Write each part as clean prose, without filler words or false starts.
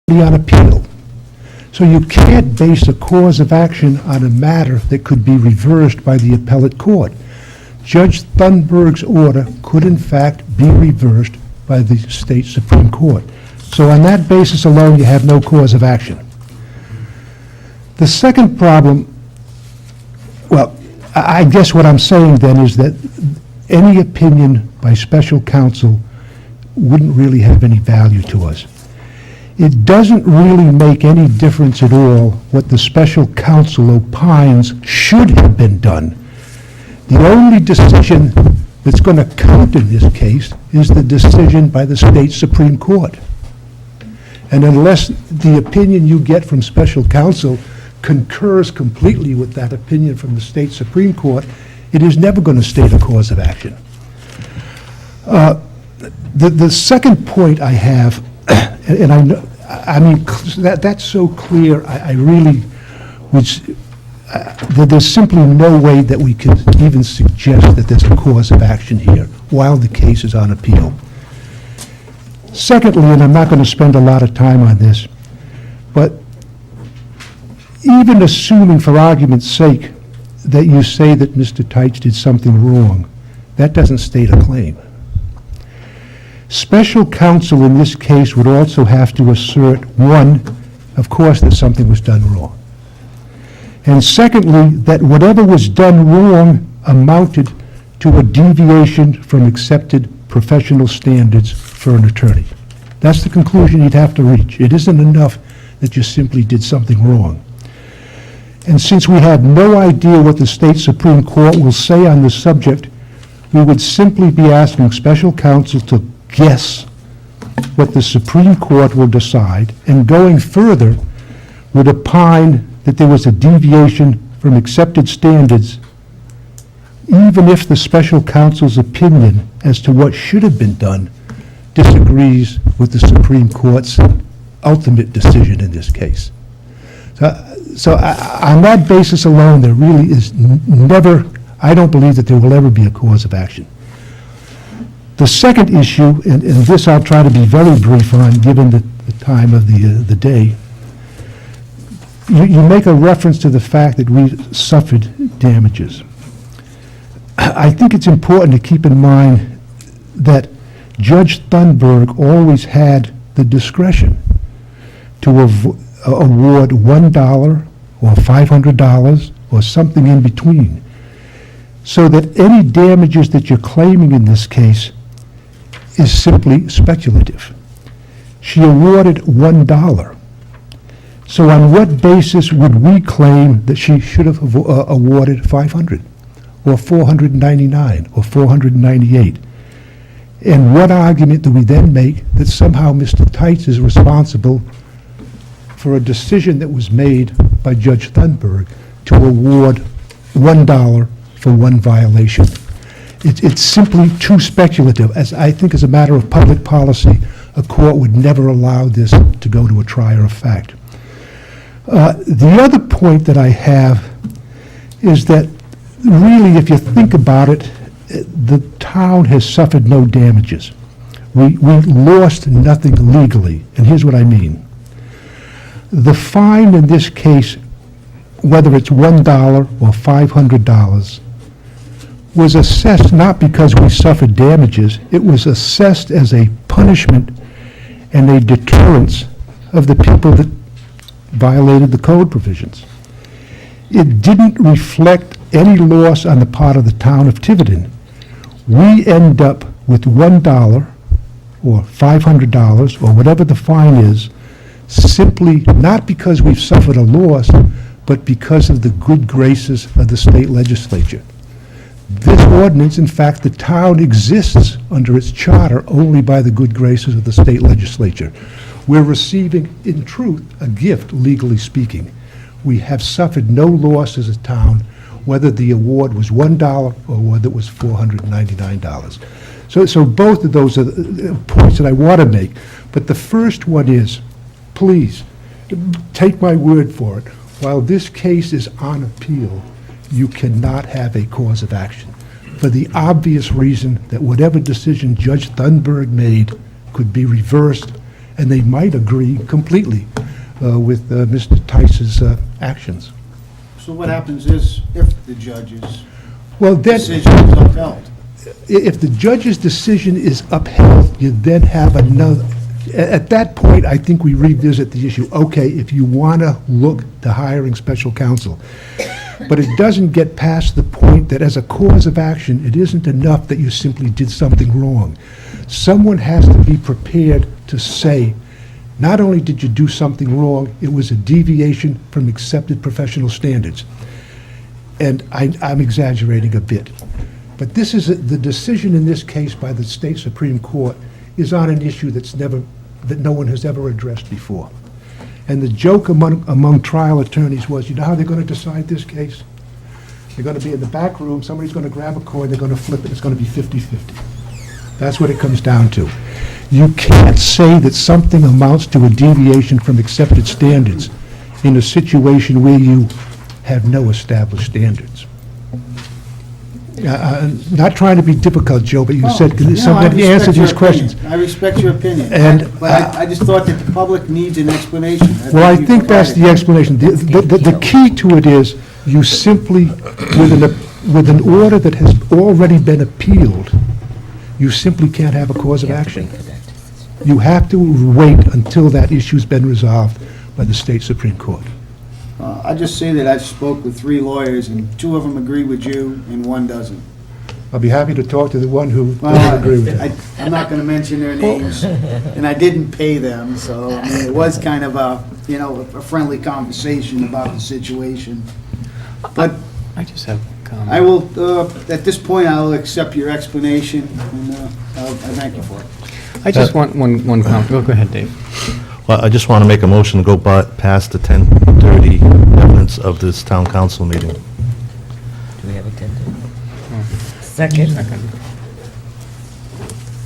on appeal. So you can't base a cause of action on a matter that could be reversed by the appellate court. Judge Thunberg's order could in fact be reversed by the state Supreme Court. So on that basis alone, you have no cause of action. The second problem, well, I guess what I'm saying then is that any opinion by special counsel wouldn't really have any value to us. It doesn't really make any difference at all what the special counsel opines should have been done. The only decision that's going to count in this case is the decision by the state Supreme Court. And unless the opinion you get from special counsel concurs completely with that opinion from the state Supreme Court, it is never going to state a cause of action. The second point I have, and I mean, that's so clear, I really would, that there's simply no way that we can even suggest that there's a cause of action here while the case is on appeal. Secondly, and I'm not going to spend a lot of time on this, but even assuming for argument's sake that you say that Mr. Teitz did something wrong, that doesn't state a claim. Special counsel in this case would also have to assert, one, of course, that something was done wrong. And secondly, that whatever was done wrong amounted to a deviation from accepted professional standards for an attorney. That's the conclusion you'd have to reach. It isn't enough that you simply did something wrong. And since we have no idea what the state Supreme Court will say on this subject, we would simply be asking special counsel to guess what the Supreme Court will decide, and going further, would opine that there was a deviation from accepted standards, even if the special counsel's opinion as to what should have been done disagrees with the Supreme Court's ultimate decision in this case. So on that basis alone, there really is never, I don't believe that there will ever be a cause of action. The second issue, and this I'll try to be very brief on given the time of the day, you make a reference to the fact that we suffered damages. I think it's important to keep in mind that Judge Thunberg always had the discretion to award $1 or $500 or something in between, so that any damages that you're claiming in this case is simply speculative. She awarded $1. So on what basis would we claim that she should have awarded $500 or $499 or $498? And what argument do we then make that somehow Mr. Teitz is responsible for a decision that was made by Judge Thunberg to award $1 for one violation? It's simply too speculative. As I think as a matter of public policy, a court would never allow this to go to a trier of fact. The other point that I have is that really, if you think about it, the town has suffered no damages. We lost nothing legally, and here's what I mean. The fine in this case, whether it's $1 or $500, was assessed not because we suffered damages, it was assessed as a punishment and a deterrence of the people that violated the code provisions. It didn't reflect any loss on the part of the town of Tiverton. We end up with $1 or $500 or whatever the fine is, simply not because we've suffered a loss, but because of the good graces of the state legislature. This ordinance, in fact, the town exists under its charter only by the good graces of the state legislature. We're receiving, in truth, a gift, legally speaking. We have suffered no loss as a town, whether the award was $1 or whether it was $499. So both of those are the points that I want to make. But the first one is, please, take my word for it. While this case is on appeal, you cannot have a cause of action, for the obvious reason that whatever decision Judge Thunberg made could be reversed, and they might agree completely with Mr. Tice's actions. So what happens is, if the judge's Well, then, decision is upheld? if the judge's decision is upheld, you then have another, at that point, I think we revisit the issue. Okay, if you want to look to hiring special counsel, but it doesn't get past the point that as a cause of action, it isn't enough that you simply did something wrong. Someone has to be prepared to say, not only did you do something wrong, it was a deviation from accepted professional standards. And I'm exaggerating a bit. But this is, the decision in this case by the state Supreme Court is on an issue that no one has ever addressed before. And the joke among trial attorneys was, you know how they're going to decide this case? They're going to be in the back room, somebody's going to grab a coin, they're going to flip it, it's going to be 50-50. That's what it comes down to. You can't say that something amounts to a deviation from accepted standards in a situation where you have no established standards. Not trying to be difficult, Joe, but you said somebody answered these questions. I respect your opinion, but I just thought that the public needs an explanation. Well, I think that's the explanation. The key to it is you simply, with an order that has already been appealed, you simply can't have a cause of action. You have to wait until that issue's been resolved by the state Supreme Court. I just say that I've spoke with 3 lawyers, and 2 of them agree with you, and 1 doesn't. I'll be happy to talk to the one who doesn't Well, agree with it. I'm not going to mention their names, and I didn't pay them, so I mean, it was kind of a friendly conversation about the situation. But I just have a comment. I will, at this point, I'll accept your explanation, and I thank you for it. I just want one comment. Go ahead, Dave. Well, I just want to make a motion to go past the 10:30 evidence of this town council meeting. Do we have a 10? Second?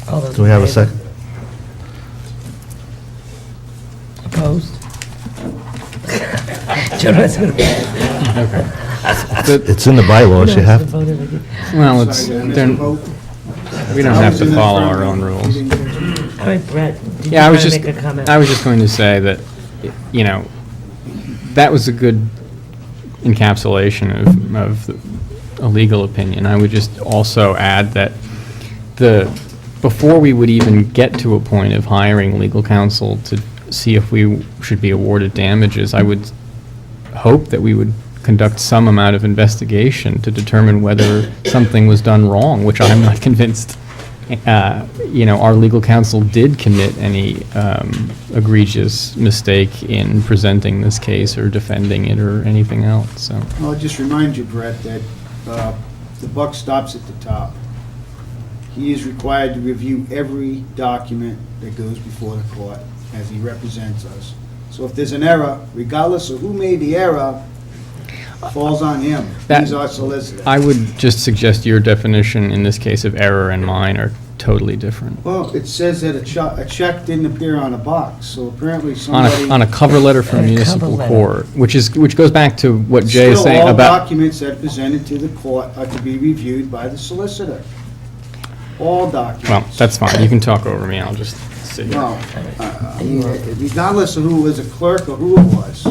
All those Do we in have a favor? second? Opposed? Jonas would It's in the bylaws, you have, Well, it's, Sorry, they're- Mr. Vogt. we don't I have was to in the follow front our own row. rules. You didn't get to- All right, Brett, did you Yeah, want to make a comment? I was just going to say that, that was a good encapsulation of a legal opinion. I would just also add that before we would even get to a point of hiring legal counsel to see if we should be awarded damages, I would hope that we would conduct some amount of investigation to determine whether something was done wrong, which I'm not convinced our legal counsel did commit any egregious mistake in presenting this case or defending it or anything else, so. I'll just remind you, Brett, that the buck stops at the top. He is required to review every document that goes before the court as he represents us. So if there's an error, regardless of who made the error, falls on him. He's our solicitor. I would just suggest your definition in this case of error and mine are totally different. Well, it says that a check didn't appear on a box, so apparently somebody... On a cover letter from On a municipal cover letter. court, which goes back to what Jay is Still, saying all about. documents that are presented to the court are to be reviewed by the solicitor. All documents. Well, that's fine. You can talk over me. I'll just sit here. No, I mean, regardless of who was a clerk or who it was.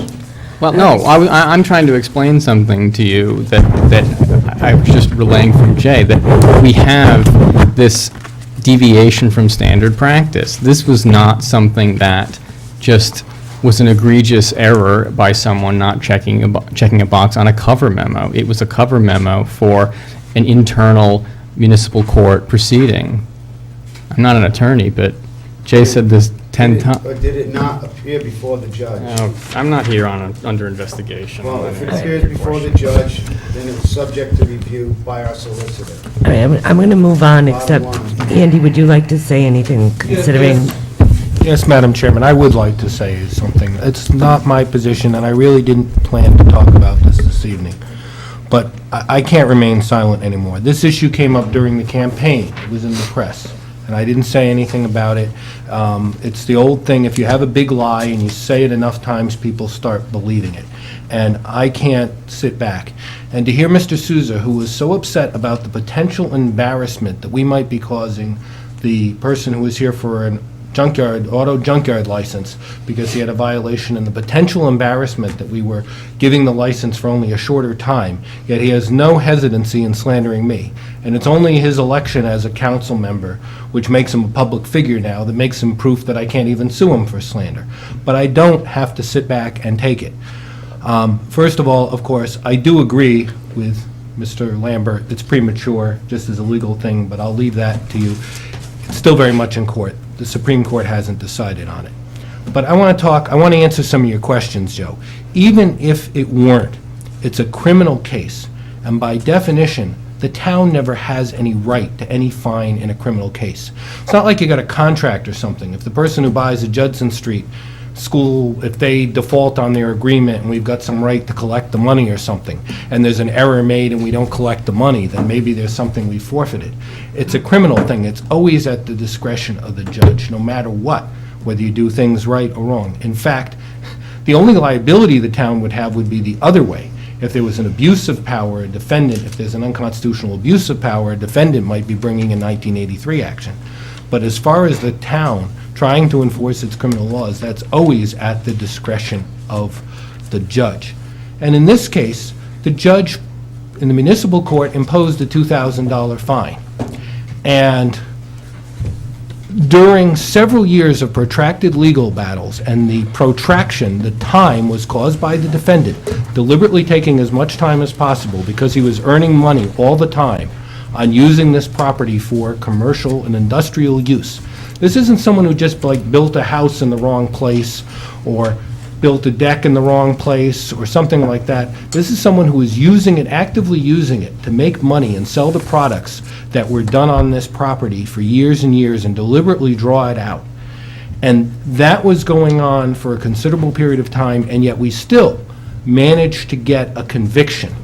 Well, no, I'm trying to explain something to you that I was just relaying from Jay, that we have this deviation from standard practice. This was not something that just was an egregious error by someone not checking a box on a cover memo. It was a cover memo for an internal municipal court proceeding. I'm not an attorney, but Jay said this 10 times. Or did it not appear before the judge? I'm not here under investigation. Well, if it appears before the judge, then it's subject to review by our solicitor. All right, I'm going to move on, except, Bottom line. Andy, would you like to say anything, considering? Yes, Madam Chairman, I would like to say something. It's not my position, and I really didn't plan to talk about this evening, but I can't remain silent anymore. This issue came up during the campaign. It was in the press, and I didn't say anything about it. It's the old thing, if you have a big lie and you say it enough times, people start believing it. And I can't sit back. And to hear Mr. Souza, who was so upset about the potential embarrassment that we might be causing the person who was here for auto junkyard license because he had a violation and the potential embarrassment that we were giving the license for only a shorter time, yet he has no hesitancy in slandering me. And it's only his election as a council member, which makes him a public figure now, that makes him proof that I can't even sue him for slander. But I don't have to sit back and take it. First of all, of course, I do agree with Mr. Lambert, it's premature, just as a legal thing, but I'll leave that to you. It's still very much in court. The Supreme Court hasn't decided on it. But I want to answer some of your questions, Joe. Even if it weren't, it's a criminal case, and by definition, the town never has any right to any fine in a criminal case. It's not like you got a contract or something. If the person who buys a Judson Street school, if they default on their agreement and we've got some right to collect the money or something, and there's an error made and we don't collect the money, then maybe there's something we forfeited. It's a criminal thing. It's always at the discretion of the judge, no matter what, whether you do things right or wrong. In fact, the only liability the town would have would be the other way. If there was an abuse of power, a defendant, if there's an unconstitutional abuse of power, a defendant might be bringing a 1983 action. But as far as the town trying to enforce its criminal laws, that's always at the discretion of the judge. And in this case, the judge in the municipal court imposed a $2,000 fine. And during several years of protracted legal battles, and the protraction, the time was caused by the defendant deliberately taking as much time as possible because he was earning money all the time on using this property for commercial and industrial use. This isn't someone who just built a house in the wrong place or built a deck in the wrong place or something like that. This is someone who is using it, actively using it to make money and sell the products that were done on this property for years and years and deliberately draw it out. And that was going on for a considerable period of time, and yet we still managed to get a conviction.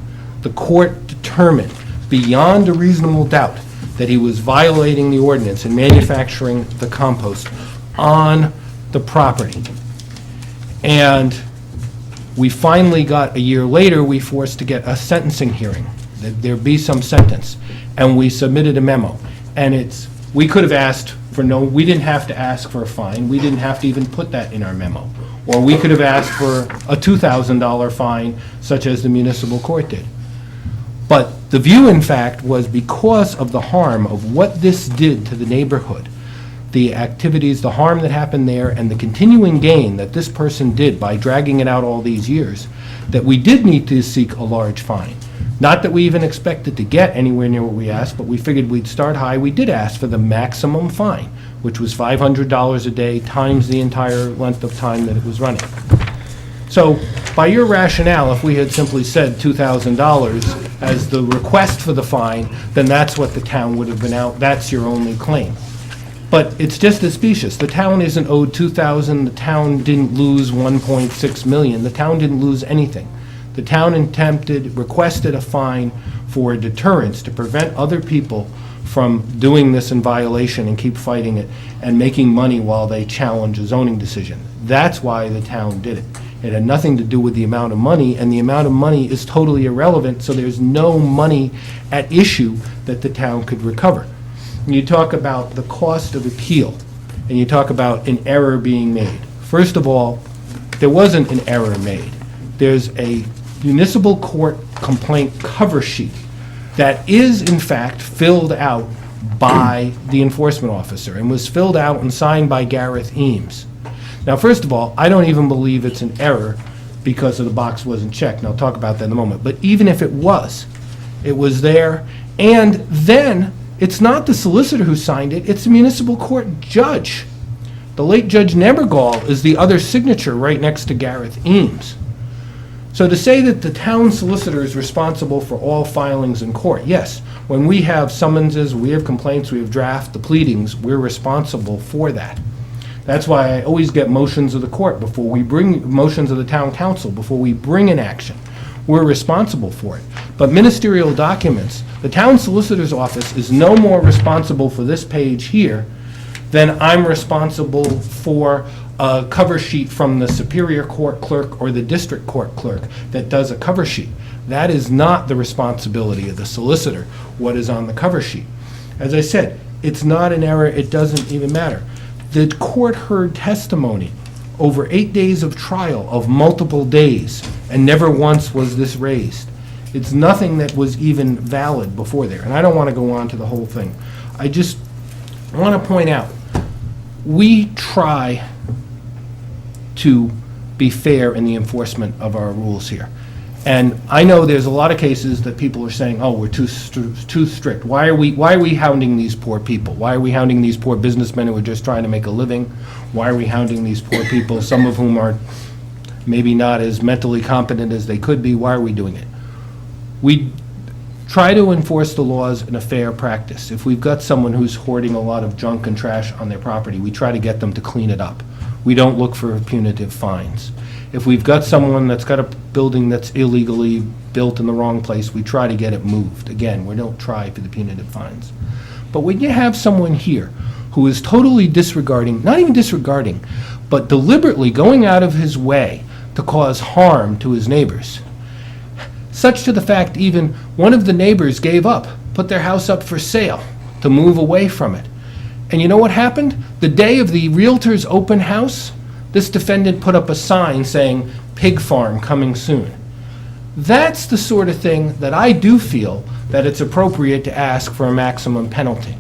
The court determined beyond a reasonable doubt that he was violating the ordinance and manufacturing the compost on the property. And we finally got, a year later, we forced to get a sentencing hearing, that there be some sentence. And we submitted a memo. And we could have asked for we didn't have to ask for a fine. We didn't have to even put that in our memo. Or we could have asked for a $2,000 fine, such as the municipal court did. But the view, in fact, was because of the harm of what this did to the neighborhood, the activities, the harm that happened there, and the continuing gain that this person did by dragging it out all these years, that we did need to seek a large fine. Not that we even expected to get anywhere near what we asked, but we figured we'd start high. We did ask for the maximum fine, which was $500 a day times the entire length of time that it was running. So by your rationale, if we had simply said $2,000 as the request for the fine, then that's what the town would have been out, that's your only claim. But it's just as specious. The town isn't owed $2,000, the town didn't lose $1.6 million, the town didn't lose anything. The town requested a fine for deterrence to prevent other people from doing this in violation and keep fighting it and making money while they challenge a zoning decision. That's why the town did it. It had nothing to do with the amount of money, and the amount of money is totally irrelevant, so there's no money at issue that the town could recover. And you talk about the cost of appeal, and you talk about an error being made. First of all, there wasn't an error made. There's a municipal court complaint cover sheet that is, in fact, filled out by the enforcement officer and was filled out and signed by Gareth Eames. Now, first of all, I don't even believe it's an error because of the box wasn't checked, and I'll talk about that in a moment. But even if it was there. And then, it's not the solicitor who signed it, it's the municipal court judge. The late Judge Nebergall is the other signature right next to Gareth Eames. So to say that the town solicitor is responsible for all filings in court, yes, when we have summonses, we have complaints, we have draft, the pleadings, we're responsible for that. That's why I always get motions of the court before we bring, motions of the town council before we bring an action. We're responsible for it. But ministerial documents, the town solicitor's office is no more responsible for this page here than I'm responsible for a cover sheet from the Superior Court clerk or the District Court clerk that does a cover sheet. That is not the responsibility of the solicitor, what is on the cover sheet. As I said, it's not an error, it doesn't even matter. The court heard testimony over 8 days of trial of multiple days, and never once was this raised. It's nothing that was even valid before there, and I don't want to go on to the whole thing. I just want to point out, we try to be fair in the enforcement of our rules here. And I know there's a lot of cases that people are saying, oh, we're too strict. Why are we hounding these poor people? Why are we hounding these poor businessmen who are just trying to make a living? Why are we hounding these poor people, some of whom are maybe not as mentally competent as they could be? Why are we doing it? We try to enforce the laws in a fair practice. If we've got someone who's hoarding a lot of junk and trash on their property, we try to get them to clean it up. We don't look for punitive fines. If we've got someone that's got a building that's illegally built in the wrong place, we try to get it moved. Again, we don't try for the punitive fines. But when you have someone here who is totally disregarding, not even disregarding, but deliberately going out of his way to cause harm to his neighbors, such to the fact even one of the neighbors gave up, put their house up for sale to move away from it. And you know what happened? The day of the Realtor's open house, this defendant put up a sign saying, "Pig farm coming soon." That's the sort of thing that I do feel that it's appropriate to ask for a maximum penalty.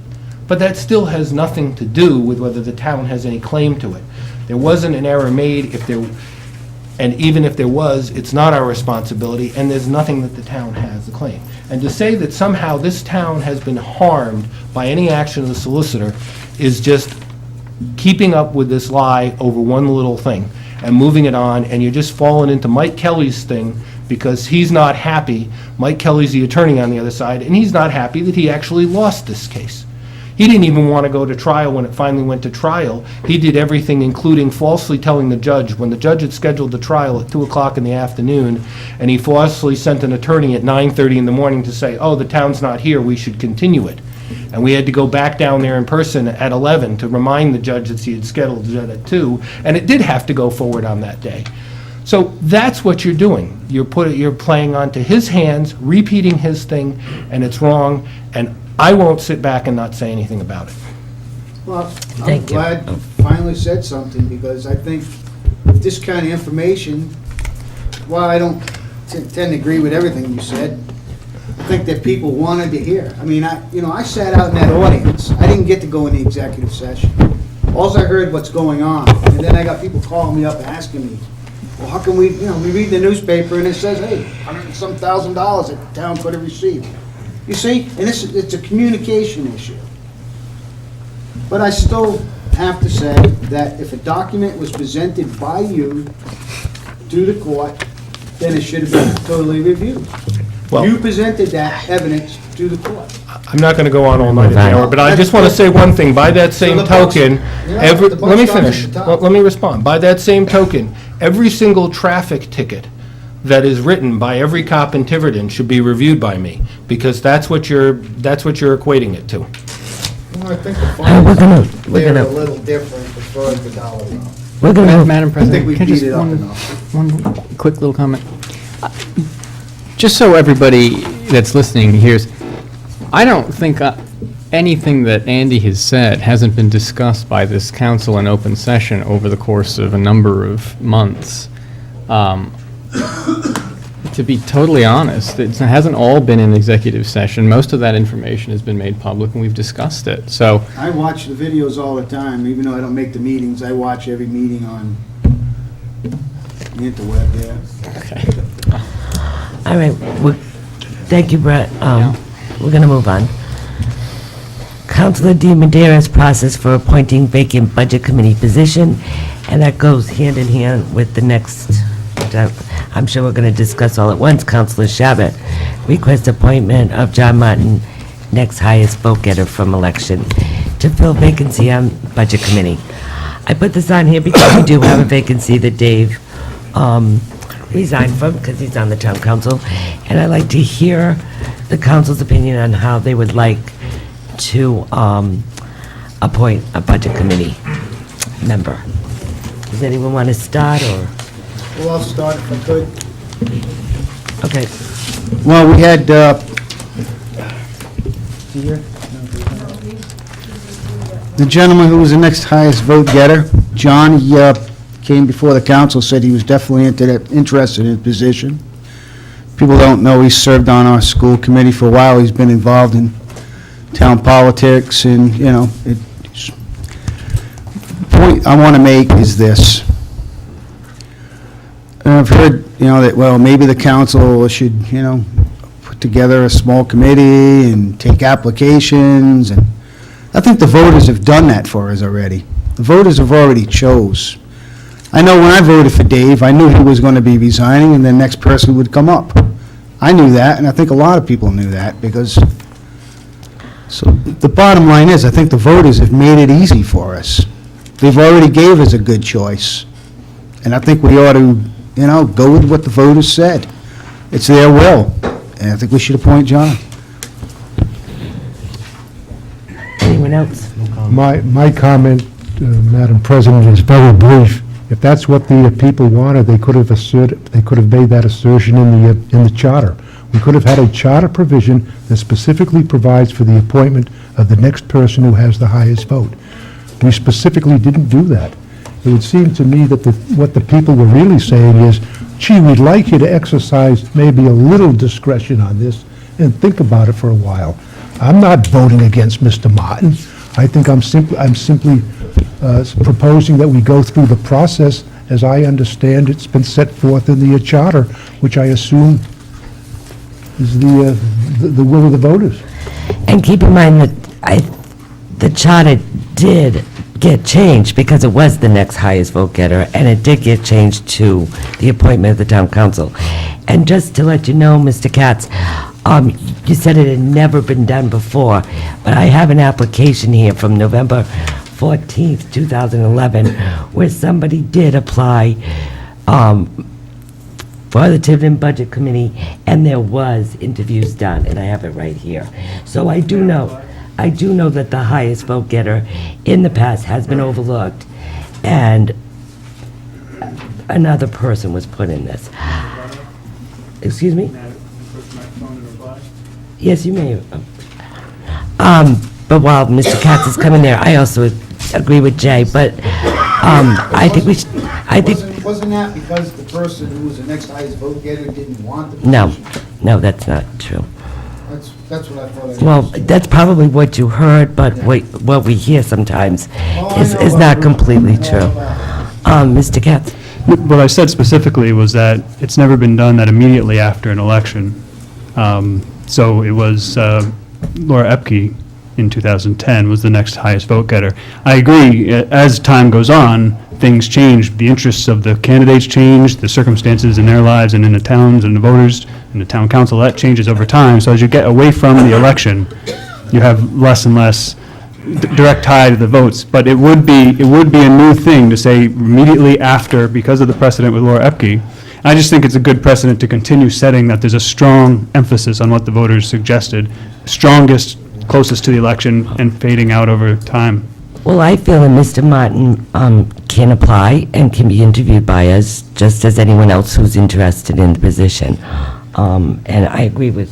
But that still has nothing to do with whether the town has any claim to it. There wasn't an error made, and even if there was, it's not our responsibility, and there's nothing that the town has a claim. And to say that somehow this town has been harmed by any action of the solicitor is just keeping up with this lie over one little thing and moving it on, and you're just falling into Mike Kelly's thing because he's not happy. Mike Kelly's the attorney on the other side, and he's not happy that he actually lost this case. He didn't even want to go to trial when it finally went to trial. He did everything, including falsely telling the judge, when the judge had scheduled the trial at 2 o'clock in the afternoon, and he falsely sent an attorney at 9:30 in the morning to say, oh, the town's not here, we should continue it. And we had to go back down there in person at 11 to remind the judge that he had scheduled it at 2, and it did have to go forward on that day. So that's what you're doing. You're playing onto his hands, repeating his thing, and it's wrong, and I won't sit back and not say anything about it. Well, I'm Thank you. glad you finally said something, because I think with this kind of information, while I don't tend to agree with everything you said, I think that people wanted to hear. I mean, I sat out in that audience. I didn't get to go in the executive session. Alls I heard what's going on, and then I got people calling me up asking me, well, how can we read the newspaper and it says, hey, $100,000 that the town could have received. You see, and it's a communication issue. But I still have to say that if a document was presented by you to the court, then it should have been totally reviewed. Well- You presented that evidence to the court. I'm not going to go on all night at the hour, but I just want to say one thing. By that same So the buck's- token, yeah, the buck let me stops at finish. the top. Let me respond. By that same token, every single traffic ticket that is written by every cop in Tiverton should be reviewed by me, because that's what you're equating it to. Well, I think the we're fines gonna- we're there are gonna- a little different as far as the dollar amount. We're going to, Madam I think President, we can I beat just it up one enough. quick little comment? Just so everybody that's listening hears, I don't think anything that Andy has said hasn't been discussed by this council in open session over the course of a number of months. To be totally honest, it hasn't all been in executive session. Most of that information has been made public, and we've discussed it. So, I watch the videos all the time, even though I don't make the meetings. I watch every meeting on the interweb there. okay. all right, thank you, Brett. We're going to move on. Councilor Di Madera's process for appointing vacant budget committee position, and that goes hand in hand with the next, I'm sure we're going to discuss all at once. Councilor Shabbat, request appointment of John Martin, next highest vote getter from election, to fill vacancy on budget committee. I put this on here because we do have a vacancy that Dave resigned from, because he's on the town council, and I'd like to hear the council's opinion on how they would like to appoint a budget committee member. Does anyone want to start, or? Well, I'll start if I could. Okay. Well, we had, The gentleman who was the next highest vote getter, John, he came before the council, said he was definitely interested in the position. People don't know he served on our school committee for a while. He's been involved in town politics, and, you know, the point I want to make is this. And I've heard, you know, that, well, maybe the council should, you know, put together a small committee and take applications, and I think the voters have done that for us already. The voters have already chose. I know when I voted for Dave, I knew he was going to be resigning, and the next person would come up. I knew that, and I think a lot of people knew that, because, so the bottom line is, I think the voters have made it easy for us. They've already gave us a good choice, and I think we ought to, you know, go with what the voters said. It's their will, and I think we should appoint John. Anyone else? My comment, Madam President, is very brief. If that's what the people wanted, they could have made that assertion in the charter. We could have had a charter provision that specifically provides for the appointment of the next person who has the highest vote. We specifically didn't do that. It would seem to me that what the people were really saying is, gee, we'd like you to exercise maybe a little discretion on this and think about it for a while. I'm not voting against Mr. Martin. I think I'm simply proposing that we go through the process as I understand it's been set forth in the charter, which I assume is the will of the voters. And keep in mind that the charter did get changed because it was the next highest vote getter, and it did get changed to the appointment of the town council. And just to let you know, Mr. Katz, you said it had never been done before, but I have an application here from November 14th, 2011, where somebody did apply for the Tiverton Budget Committee, and there was interviews done, and I have it right here. So I do know that the highest vote getter in the past has been overlooked, and another person was put in this. Excuse me? Yes, you may. But while Mr. Katz is coming there, I also agree with Jay, but I think we should, Wasn't that because the person who was the next highest vote getter didn't want the no, position? no, that's not true. That's what I thought. Well, that's probably what you heard, but what we hear sometimes is not completely true. Mr. Katz? What I said specifically was that it's never been done that immediately after an election. So it was Laura Epke in 2010 was the next highest vote getter. I agree, as time goes on, things change. The interests of the candidates change, the circumstances in their lives and in the towns and the voters and the town council, that changes over time. So as you get away from the election, you have less and less direct tie to the votes. But it would be a new thing to say immediately after, because of the precedent with Laura Epke. I just think it's a good precedent to continue setting that there's a strong emphasis on what the voters suggested, strongest, closest to the election, and fading out over time. Well, I feel that Mr. Martin can apply and can be interviewed by us, just as anyone else who's interested in the position. And I agree with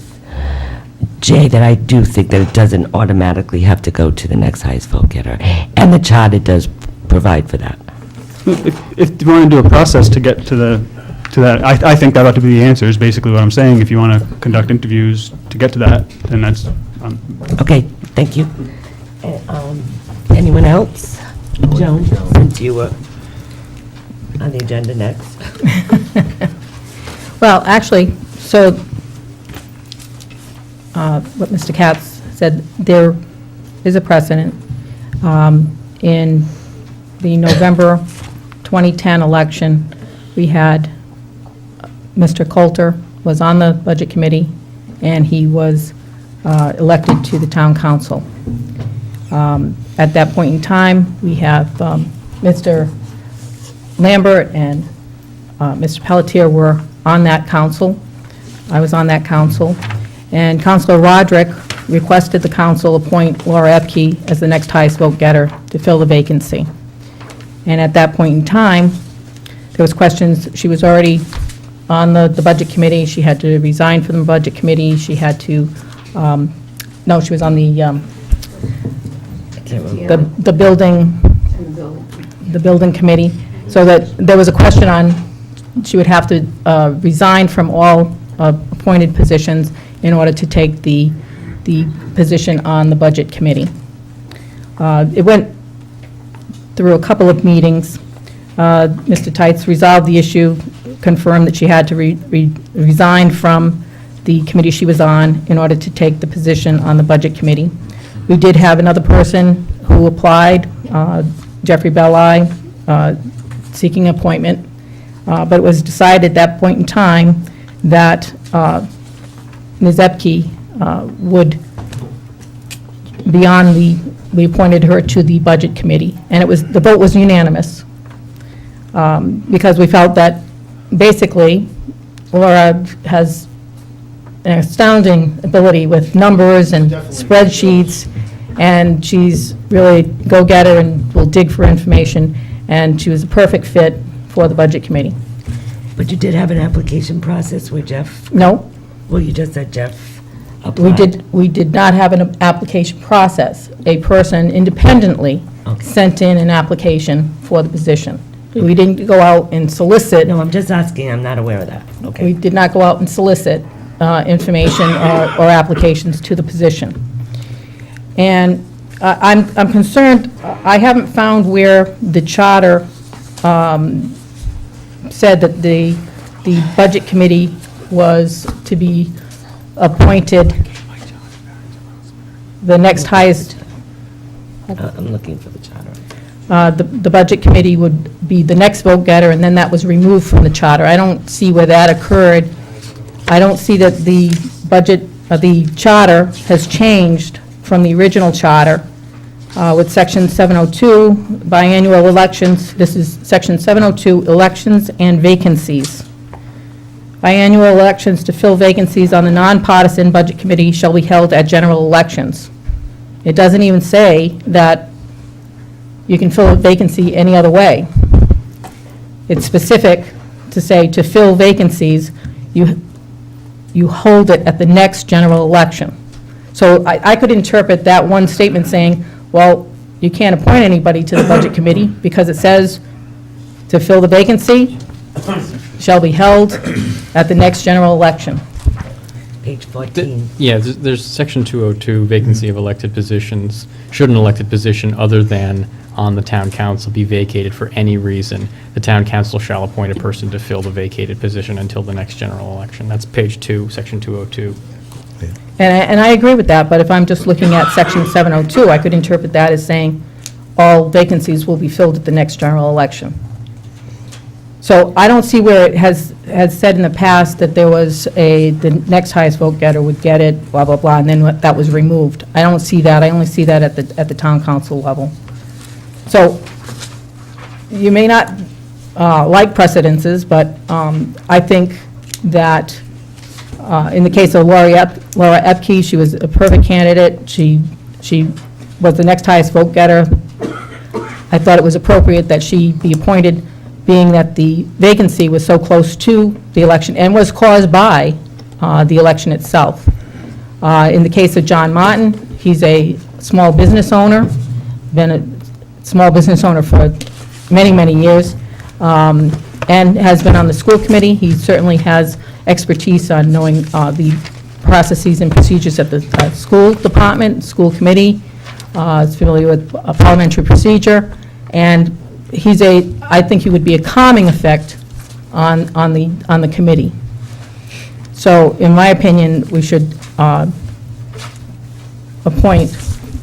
Jay that I do think that it doesn't automatically have to go to the next highest vote getter. And the charter does provide for that. If you want to do a process to get to that, I think that ought to be the answer, is basically what I'm saying. If you want to conduct interviews to get to that, then that's... Okay, thank you. Anyone else? Joan, since you were on the agenda next. Well, actually, so what Mr. Katz said, there is a precedent. In the November 2010 election, we had Mr. Coulter was on the Budget Committee, and he was elected to the Town Council. At that point in time, we have Mr. Lambert and Mr. Pelletier were on that council. I was on that council. And Councilor Roderick requested the council appoint Laura Epke as the next highest vote getter to fill the vacancy. And at that point in time, there was questions. She was already on the Budget Committee. She had to resign from the Budget Committee. She had to, no, she was on the, the building, the building committee, so that there was a question on, she would have to resign from all appointed positions in order to take the position on the budget committee. It went through a couple of meetings. Mr. Tights resolved the issue, confirmed that she had to resign from the committee she was on in order to take the position on the budget committee. We did have another person who applied, Jeffrey Belli, seeking appointment, but it was decided at that point in time that Ms. Epke would be on we appointed her to the budget committee, and the vote was unanimous, because we felt that basically Laura has an astounding ability with numbers and spreadsheets, and she's really go-getter and will dig for information, and she was a perfect fit for the budget committee. But you did have an application process where Jeff, No, well, you just said Jeff applied. we did not have an application process. A person independently Okay. sent in an application for the position. We didn't go out and solicit. No, I'm just asking, I'm not aware of that. We Okay. did not go out and solicit information or applications to the position. And I'm concerned, I haven't found where the charter said that the budget committee was to be appointed the next highest, I'm looking for the charter. the budget committee would be the next vote getter, and then that was removed from the charter. I don't see where that occurred. I don't see that the budget, the charter has changed from the original charter with Section 702, biannual elections. This is Section 702, elections and vacancies. Biannual elections to fill vacancies on the nonpartisan budget committee shall be held at general elections. It doesn't even say that you can fill a vacancy any other way. It's specific to say to fill vacancies, you hold it at the next general election. So I could interpret that one statement saying, well, you can't appoint anybody to the budget committee because it says to fill the vacancy shall be held at the next general election. Page 14. Yeah, there's Section 202, vacancy of elected positions. Should an elected position other than on the town council be vacated for any reason, the town council shall appoint a person to fill the vacated position until the next general election. That's page 2, Section 202. And I agree with that, but if I'm just looking at Section 702, I could interpret that as saying all vacancies will be filled at the next general election. So I don't see where it has said in the past that there was the next highest vote getter would get it, blah, blah, blah, and then that was removed. I don't see that. I only see that at the town council level. So you may not like precedences, but I think that in the case of Laura Epke, she was a perfect candidate. She was the next highest vote getter. I thought it was appropriate that she be appointed, being that the vacancy was so close to the election and was caused by the election itself. In the case of John Martin, he's a small business owner, been a small business owner for many, many years, and has been on the school committee. He certainly has expertise on knowing the processes and procedures at the school department, school committee. Is familiar with parliamentary procedure, and I think he would be a calming effect on the committee. So, in my opinion, we should appoint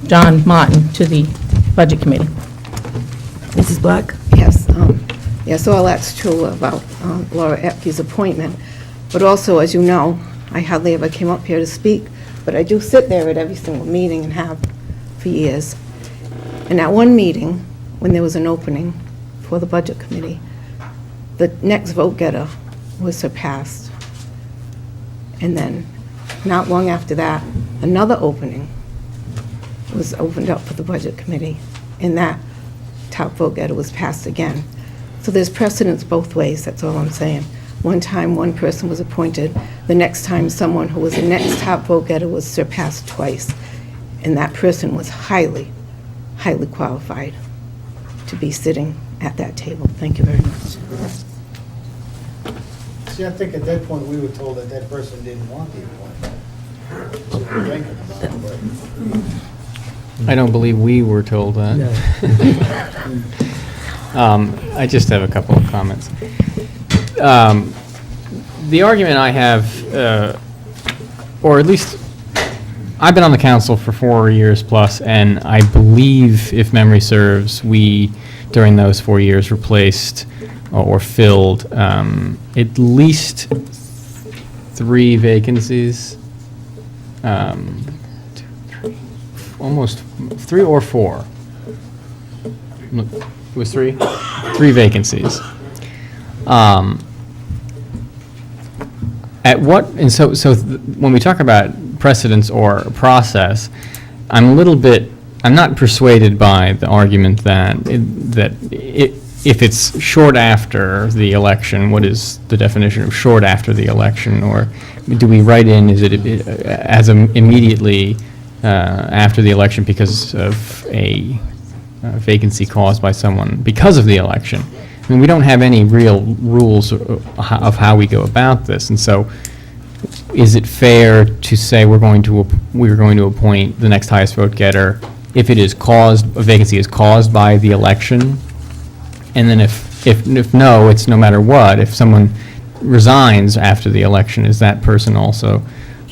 John Martin to the Budget Committee. Mrs. Black? Yes, all that's true about Laura Epke's appointment, but also, as you know, I hardly ever came up here to speak, but I do sit there at every single meeting and have for years. And at one meeting, when there was an opening for the Budget Committee, the next vote getter was surpassed. And then, not long after that, another opening was opened up for the Budget Committee, and that top vote getter was passed again. So there's precedence both ways, that's all I'm saying. One time, one person was appointed, the next time, someone who was the next top vote getter was surpassed twice, and that person was highly highly qualified to be sitting at that table. Thank you very much. See, I think at that point, we were told that that person didn't want the appointment. That's what we're thinking about, but I don't believe we were told that. I just have a couple of comments. The argument I have, or at least, I've been on the council for 4 years plus, and I believe, if memory serves, we, during those 4 years, replaced or filled at least 3 vacancies. almost 3 or 4. It was 3? 3 vacancies. At what, and so when we talk about precedence or process, I'm not persuaded by the argument that if it's short after the election, what is the definition of short after the election? Or do we write in, is it as immediately after the election because of a vacancy caused by someone because of the election? I mean, we don't have any real rules of how we go about this, and so is it fair to say we're going to appoint the next highest vote getter if it is caused, a vacancy is caused by the election? And then if no, it's no matter what, if someone resigns after the election, is that person also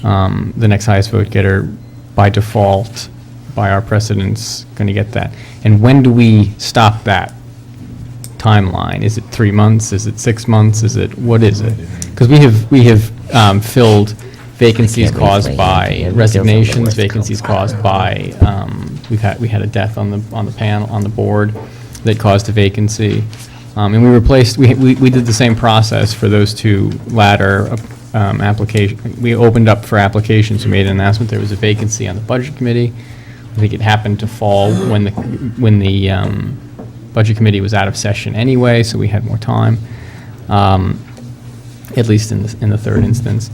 the next highest vote getter by default, by our precedents, going to get that? And when do we stop that timeline? Is it 3 months? Is it 6 months? What is it? Because we have filled vacancies caused by resignations, vacancies caused by, we had a death on the panel, on the board that caused a vacancy. And we replaced, we did the same process for those 2 latter applications. We opened up for applications, we made an announcement there was a vacancy on the Budget Committee. I think it happened to fall when the Budget Committee was out of session anyway, so we had more time, at least in the third instance.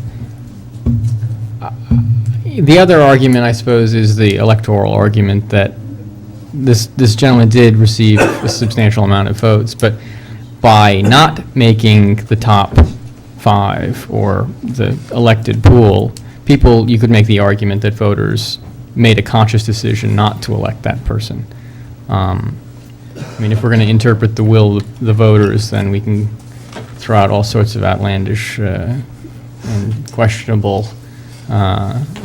The other argument, I suppose, is the electoral argument that this gentleman did receive a substantial amount of votes, but by not making the top 5 or the elected pool, you could make the argument that voters made a conscious decision not to elect that person. I mean, if we're going to interpret the will of the voters, then we can throw out all sorts of outlandish and questionable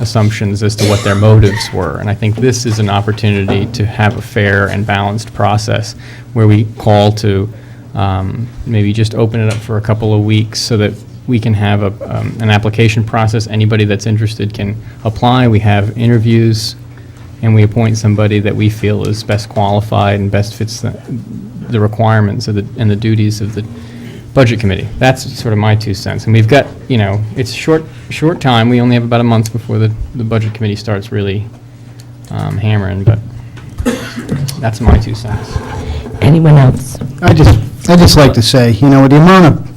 assumptions as to what their motives were. And I think this is an opportunity to have a fair and balanced process where we call to maybe just open it up for a couple of weeks so that we can have an application process. Anybody that's interested can apply. We have interviews, and we appoint somebody that we feel is best qualified and best fits the requirements and the duties of the Budget Committee. That's sort of my 2 cents. And we've got, it's short time. We only have about a month before the Budget Committee starts really hammering, but that's my 2 cents. Anyone else? I just like to say, the amount of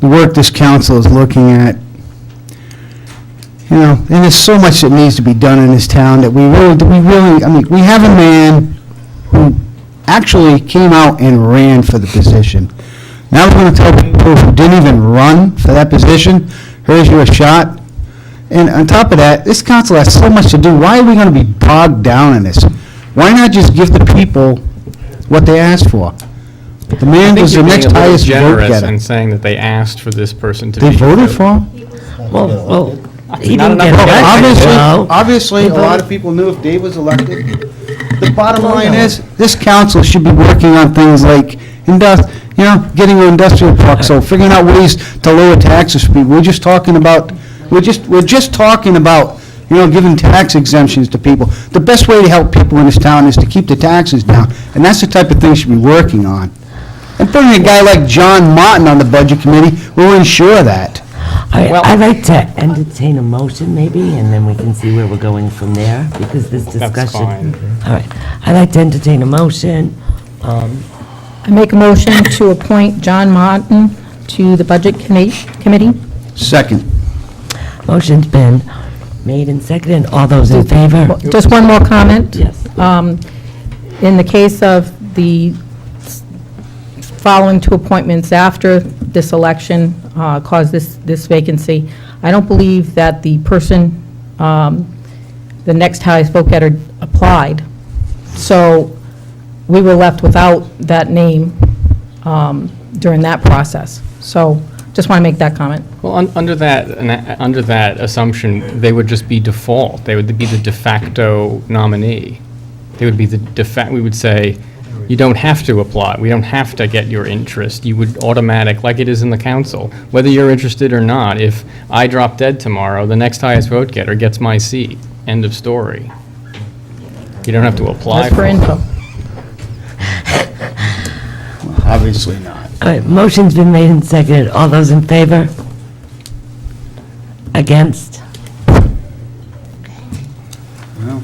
the work this council is looking at, and there's so much that needs to be done in this town that we have a man who actually came out and ran for the position. Now we're going to tell people who didn't even run for that position, here's your shot. And on top of that, this council has so much to do. Why are we going to be bogged down in this? Why not just give the people what they asked for? The man was the next highest vote getter. And saying that they asked for this person to be. They voted for him? Well, he Not didn't get enough elected. votes. No. Obviously, a lot of people knew if Dave was elected. The bottom line is, this council should be working on things like, getting an industrial park, so figuring out ways to lower taxes for people. We're just talking about, giving tax exemptions to people. The best way to help people in this town is to keep the taxes down, and that's the type of thing you should be working on. And putting a guy like John Martin on the Budget Committee will ensure that. I'd like to entertain a motion, maybe, and then we can see where we're going from there, because this discussion... That's fine. All right. I'd like to entertain a motion. I make a motion to appoint John Martin to the Budget Committee. Second. Motion's been made and seconded. All those in favor? Just one more comment. Yes. in the case of the following two appointments after this election caused this vacancy, I don't believe that the person, the next highest vote getter, applied. So we were left without that name during that process. So just want to make that comment. Well, under that assumption, they would just be default. They would be the de facto nominee. They would be we would say, you don't have to apply. We don't have to get your interest. You would automatic, like it is in the council. Whether you're interested or not, if I drop dead tomorrow, the next highest vote getter gets my seat. End of story. You don't have to apply That's for it. info. Obviously not. All right, motion's been made and seconded. All those in favor? Against? Well,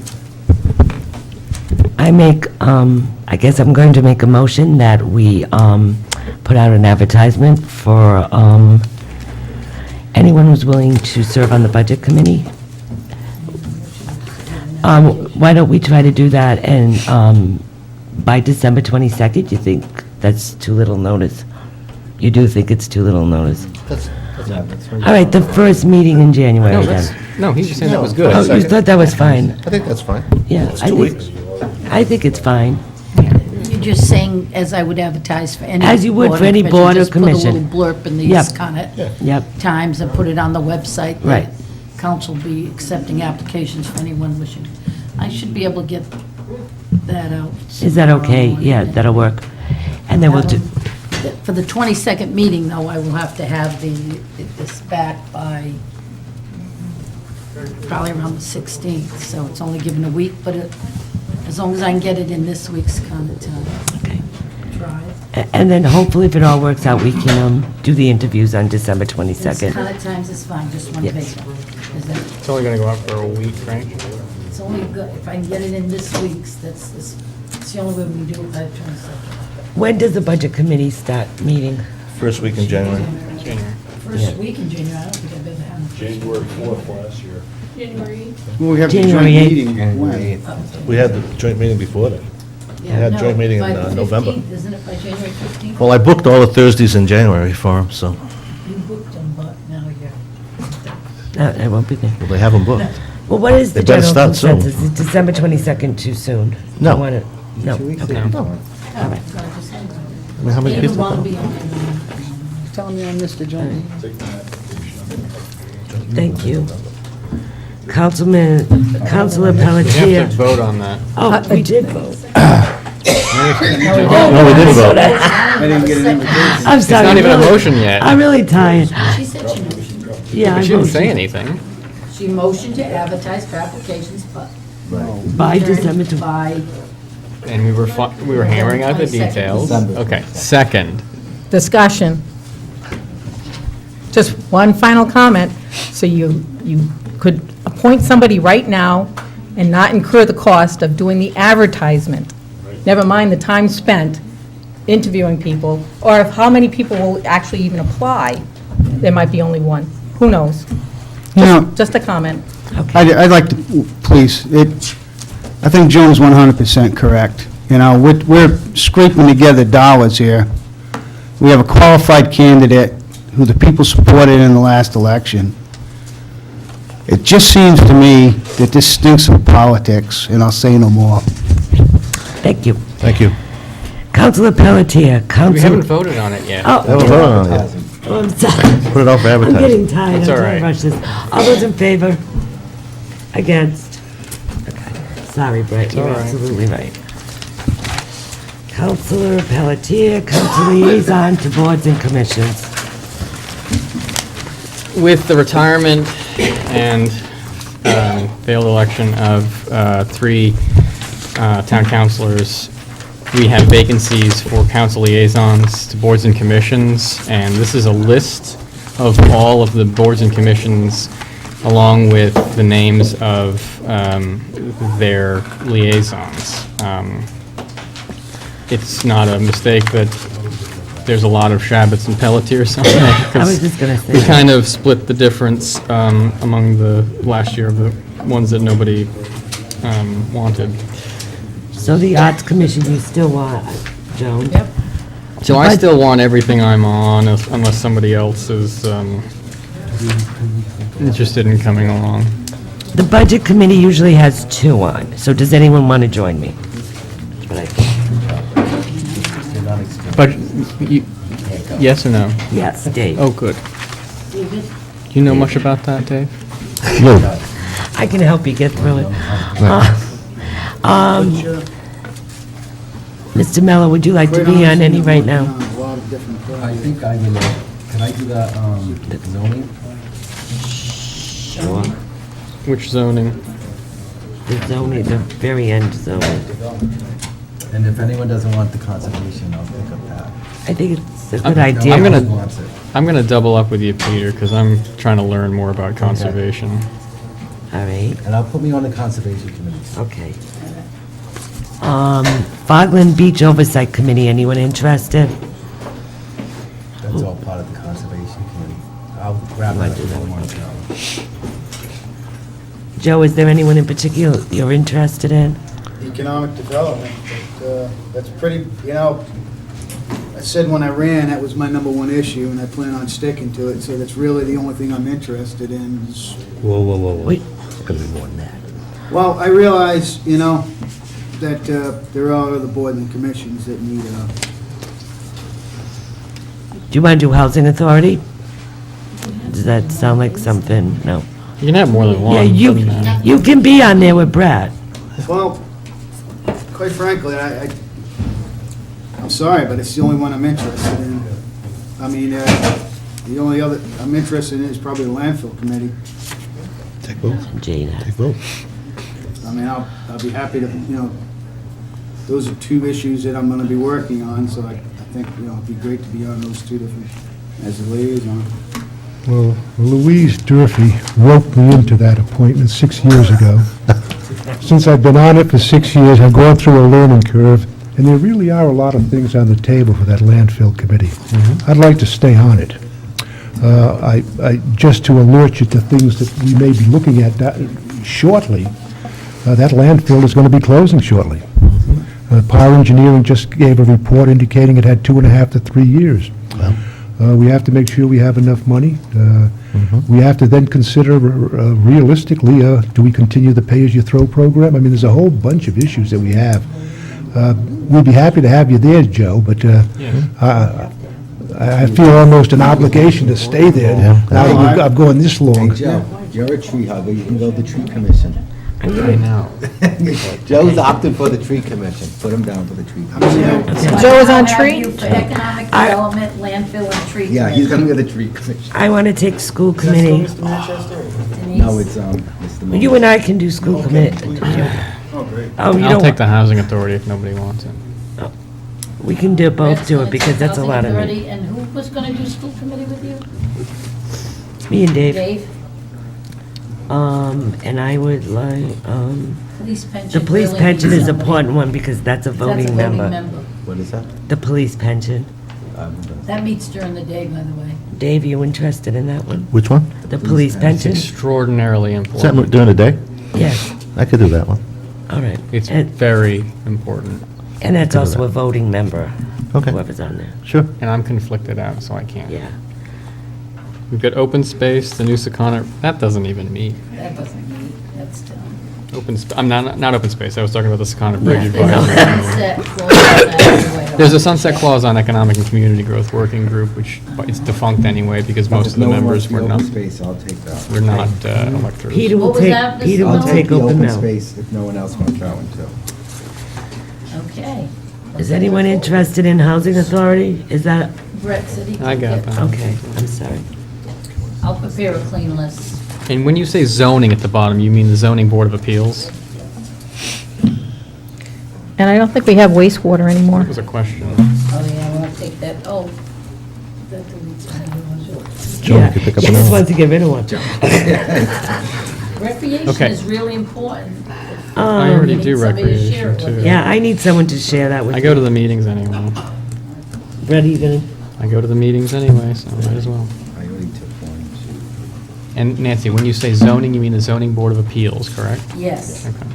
I guess I'm going to make a motion that we put out an advertisement for anyone who's willing to serve on the Budget Committee. Why don't we try to do that and by December 22nd? You think that's too little notice? You do think it's too little notice? All right, the first meeting in January No, then. no, he's just saying that was good. Oh, you thought that was fine? I think that's fine. Yeah. It's I 2 think- weeks. I think it's fine. You're just saying, as I would advertise for any. As you would for any board or commission. Just put a little blurb in Yep. these kind of Yep. times and put it on the website. that Right. Council will be accepting applications for anyone wishing. I should be able to get that out. Is that okay? tomorrow Yeah, morning. that'll work. And then we'll do, For the 22nd meeting, though, I will have to have this back by probably around the 16th, so it's only given a week, but as long as I can get it in this week's kind of time. okay. Try. And then hopefully if it all works out, we can do the interviews on December This 22nd. kind of times is fine, just one Yes. vacant. Is that, It's only going to go out for a week, right? it's only good, if I can get it in this week's, it's the only way we can do it by the 22nd. When does the Budget Committee start meeting? First week in January. January. First week in January, I don't think I've ever had. January 4th last year. well, we have the joint January 8th. meeting when? We had the joint meeting before that. had joint meeting in November. Isn't it by January 15th? Well, I booked all the Thursdays in January for them, so You booked them, but now you're. I won't be there. well, they have them booked. Well, what is the They better general start soon. consensus? Is December 22nd too soon? No. You wanna- No, okay. No. All right. I mean, how many You don't people? want to be on. Tell me I missed a joint. Thank you. Councilor We have to Pelletier. vote on that. Oh, we did vote. No, we didn't vote. I didn't get an invitation. I'm It's sorry. not even a really- motion yet. I'm really tired. She said she motioned. Yeah, I But she didn't say voted anything. She motioned to advertise for applications, but. by December 20. By, And we were hammering out the 22nd. details. Okay, second. Discussion. Just one final comment. So you could appoint somebody right now and not incur the cost of doing the advertisement. Never mind the time spent interviewing people, or of how many people will actually even apply. There might be only one. Who knows? You know, Just a comment. I'd like to, please, I think Joan's 100% correct. You know, we're scraping together dollars here. We have a qualified candidate who the people supported in the last election. It just seems to me that this stinks of politics, and I'll say no more. Thank you. Thank you. Councilor Pelletier, We Councilor... haven't voted on it yet. Oh, Haven't voted on it yet. oh, I'm sorry. Put it out for I'm advertising. getting tired. That's I'm all trying to right. rush this. All those in favor? Against? Okay. Sorry, Brett, you're all right. absolutely right. Councilor Pelletier, Council Liaison to Boards and Commissions. With the retirement and failed election of 3 town councilors, we have vacancies for council liaisons to boards and commissions, and this is a list of all of the boards and commissions along with the names of their liaisons. It's not a mistake that there's a lot of Shabbats and Pelletiers on there. I was just gonna say We that. kind of split the difference among the last year of the ones that nobody wanted. So the Arts Commission, you still want, Joan? Yep. So I still want everything I'm on, unless somebody else is interested in coming along. The Budget Committee usually has 2 on, so does anyone want to join me? That's what I think. But, yes or no? Yes, Dave. Oh, good. Do you know much about that, Dave? I can help you get through it. Mr. Mello, would you like to be on any right now? A lot of different I projects. think I will, can I do that, zoning? Sure. Which zoning? The zoning, the very end zoning. And if anyone doesn't want the conservation, I'll pick up that. I think it's a good idea. I'm gonna- Who wants it? I'm going to double up with you, Peter, because I'm trying to learn more about conservation. All right, And I'll put me on the conservation committee. okay. Fogland Beach Oversight Committee, anyone interested? That's all part of the conservation committee. I'll grab Might that do that one. Joe, is there anyone in particular you're interested in? Economic development, that's pretty, I said when I ran, that was my number one issue, and I plan on sticking to it, so that's really the only thing I'm interested in is. Whoa, whoa, whoa, whoa. Wait. It's gonna be more than that. Well, I realize, that there are other boards and commissions that need, Do you want to do Housing Authority? Does that sound like something? No. You can have more than one. Yeah, doesn't matter. you can be on there with Brad. well, quite frankly, I'm sorry, but it's the only one I'm interested in. I mean, the only other I'm interested in is probably the landfill committee. Take votes. Jada. Take votes. I mean, I'll be happy to, those are 2 issues that I'm gonna be working on, so I think, it'd be great to be on those 2 different, as a liaison. Well, Louise Durfee roped me into that appointment 6 years ago. Since I've been on it for 6 years, I've gone through a learning curve, and there really are a lot of things on the table for that landfill committee. I'd like to stay on it. Just to alert you to things that we may be looking at shortly, that landfill is going to be closing shortly. Power Engineering just gave a report indicating it had 2.5 to 3 years. We have to make sure we have enough money. We have to then consider realistically, do we continue the pay-as-you-throw program? I mean, there's a whole bunch of issues that we have. We'd be happy to have you there, Joe, but I feel almost an obligation to stay there now that I've gone this long. Hey, Joe, you're a tree hugger, you can go to the tree commission. I know. Joe's opted for the tree commission, put him down for the tree commission. Joe is on I'll have tree? you for economic development, landfill, and tree. Yeah, he's gonna be the tree commission. I want to take school committee. No, it's, Mr. You and I can do school committee. Oh, great. Oh, you I'll take don't, the housing authority if nobody wants it. we can do both do it because that's a lot of me. Housing Authority, and who was gonna do school committee with you? Me and Dave. Dave? And I would like, Police pension. the police really pension needs is an somebody. important one because that's a That's a voting member. What is that? The police pension. That meets during the day, by the way. Dave, you interested in that one? Which one? The police pension? Extraordinarily Is that important. during the day? Yes, I could do that one. all right. It's And very important. and that's also a voting member, Okay, whoever's on there. sure. And I'm conflicted out, so I can't. Yeah. We've got open space, the new Secana, that doesn't even meet. That doesn't meet, that's done. I'm not open space, I was talking about the Secana Bridge Yeah. Advisory. Sunset clause. There's a sunset clause on Economic and Community Growth Working Group, which is defunct anyway, because most of the members were not, Space, I'll take that. we're not electors. Peter will What was take, that, Mr. Peter will Miller? I'll take take the open open now. space if no one else wants that one too. Okay. Is anyone interested in housing authority? Is that, Brett said he could I got get- that. okay, I'm sorry. I'll prepare a clean list. And when you say zoning at the bottom, you mean the zoning board of appeals? And I don't think we have wastewater anymore. That was a question. Oh, yeah, I want to take that, that deletes one. Joe, you could pick up I just another wanted one. to get rid of one. Recreation Okay. is really important. I already Need do somebody to share recreation it with too. you. Yeah, I need someone to share that with I me. go to the meetings anyway. Brett, are you gonna, I go to the meetings anyway, so might as well. I already took one. And Nancy, when you say zoning, you mean the zoning board of appeals, correct? Yes. Okay.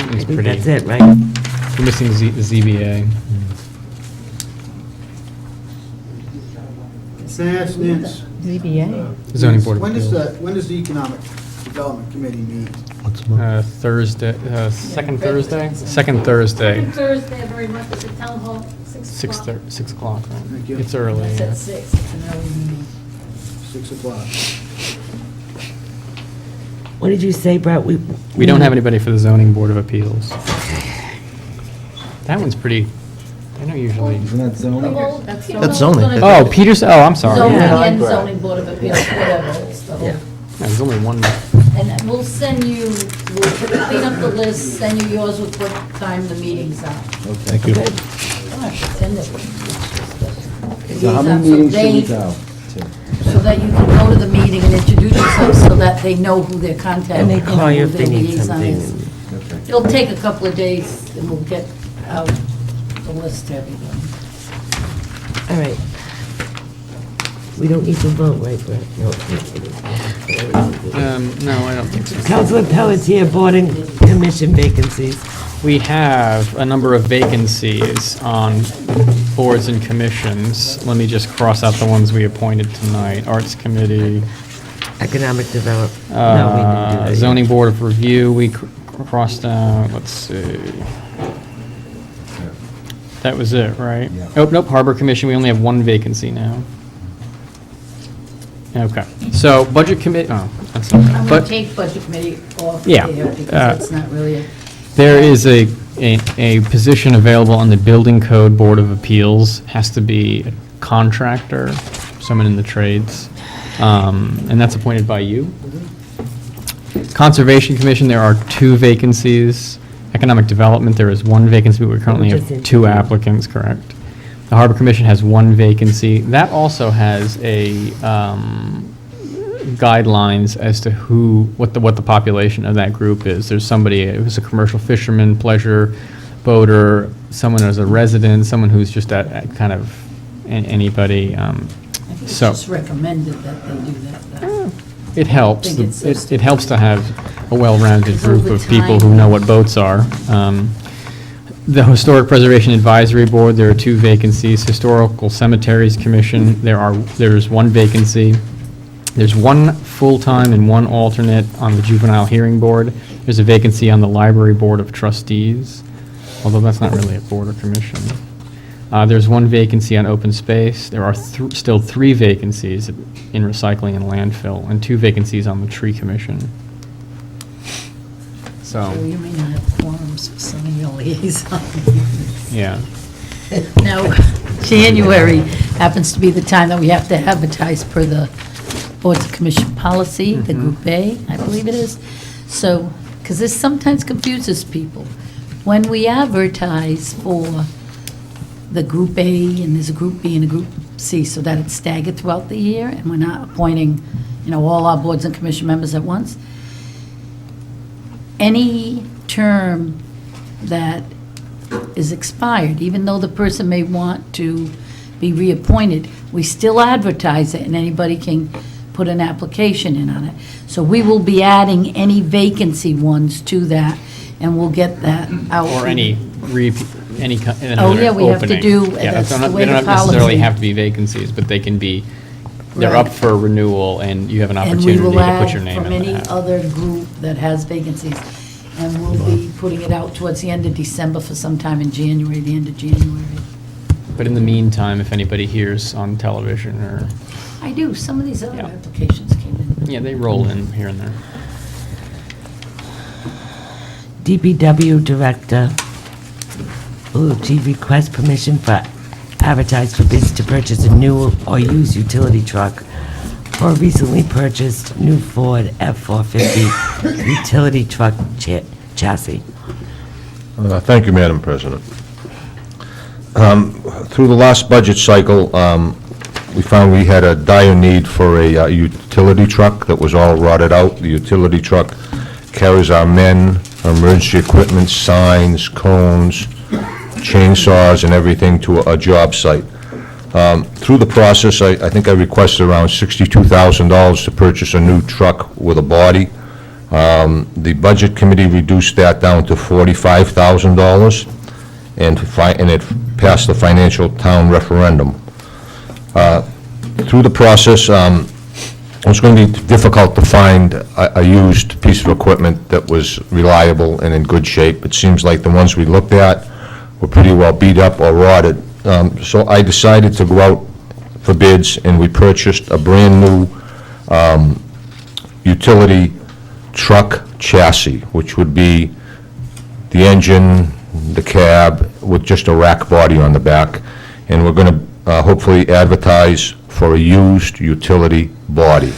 I It's think pretty, that's it, right? we're missing the ZBA. Can I ask Nance? ZBA. Zoning Board of When does Appeals. when does the Economic Development Committee meet? Thursday, second Thursday? Second Thursday, Thursday, every month at the town hall, 6 o'clock. 6 o'clock, right? Thank you. It's early. That's yeah. at 6, it's an early meeting. 6 o'clock. What did you say, Brett? We don't have anybody for the Zoning Board of Appeals. That one's pretty, I know usually. Isn't that zoning? That's zoning. Oh, Peters, oh, I'm sorry. Zoning Yeah, and zoning board of appeals, whatever, it's the whole. there's only one. And we'll send you, we'll clean up the list, send you yours with what time the meetings are. Thank you. Send it. So how many So meetings should we they- go to? So that you can go to the meeting and introduce yourself so that they know who their contact. And they call you if they who their need liaison something. is. Okay. It'll take a couple of days and we'll get out the list to everyone. All right. We don't need to vote, right, Brett? No. No, I don't think so. Councilor Pelletier, Board and Commission vacancies. We have a number of vacancies on boards and commissions. Let me just cross out the ones we appointed tonight. Arts Committee, Economic Development. No, we didn't do that yet. Zoning Board of Review, we crossed out, let's see. That was it, right? Yeah. Oh, nope, Harbor Commission, we only have one vacancy now. Okay, so Budget Committee, oh, that's I'm okay. going But to take budget committee off Yeah, there because uh, it's not really a. there is a position available on the Building Code Board of Appeals, has to be a contractor, someone in the trades, and that's appointed by you. Conservation Commission, there are 2 vacancies. Economic Development, there is 1 vacancy, but we currently Just have 2 applicants, correct? The Harbor Commission has 1 vacancy. That also has a guidelines as to what the population of that group is. There's somebody who's a commercial fisherman, pleasure boater, someone who's a resident, someone who's just at kind of anybody. I think it's So just recommended that they do that. it helps. I think it's It helps to have a well-rounded Because group over of people time- who know what boats are. The Historic Preservation Advisory Board, there are 2 vacancies. Historical Cemeteries Commission, there's 1 vacancy. There's 1 full-time and 1 alternate on the Juvenile Hearing Board. There's a vacancy on the Library Board of Trustees, although that's not really a board or commission. There's 1 vacancy on Open Space. There are still 3 vacancies in Recycling and Landfill, and 2 vacancies on the Tree Commission. So you may not have quorums for some of your liaisons. Yeah. Now, January happens to be the time that we have to advertise per the Boards and Commission policy, the Group A, I believe it is. So, because this sometimes confuses people. When we advertise for the Group A, and there's a Group B and a Group C, so that it's staggered throughout the year, and we're not appointing, all our boards and commission members at once, any term that is expired, even though the person may want to be reappointed, we still advertise it, and anybody can put an application in on it. So we will be adding any vacancy ones to that, and we'll get that out. Or any Oh, yeah, we have to do- that's the way They don't the necessarily policy- have to be vacancies, but they can be, they're Right. up for renewal, and you have an And opportunity we will to add put your name from in any that. other group that has vacancies. And we'll be putting it out towards the end of December for sometime in January, the end of January. But in the meantime, if anybody hears on television or, I do, some of these other Yeah. applications came in. yeah, they roll in here and there. DPW Director, chief requests permission for advertise for bids to purchase a new or used utility truck or recently purchased new Ford F-450 utility truck chassis. Thank you, Madam President. Through the last budget cycle, we found we had a dire need for a utility truck that was all rotted out. The utility truck carries our men, our emergency equipment, signs, cones, chainsaws, and everything to a job site. Through the process, I think I requested around $62,000 to purchase a new truck with a body. The Budget Committee reduced that down to $45,000, and it passed the financial town referendum. Through the process, it was going to be difficult to find a used piece of equipment that was reliable and in good shape. It seems like the ones we looked at were pretty well beat up or rotted. So I decided to go out for bids, and we purchased a brand-new utility truck chassis, which would be the engine, the cab, with just a rack body on the back. And we're going to hopefully advertise for a used utility body.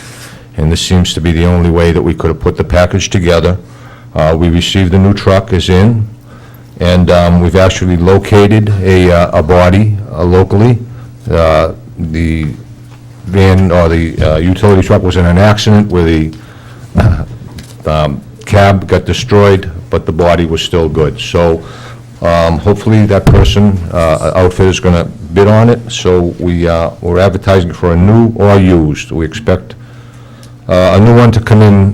And this seems to be the only way that we could have put the package together. We received the new truck is in, and we've actually located a body locally. The van, or the utility truck, was in an accident where the cab got destroyed, but the body was still good. So hopefully that person, outfit, is going to bid on it. So we're advertising for a new or used. We expect a new one to come in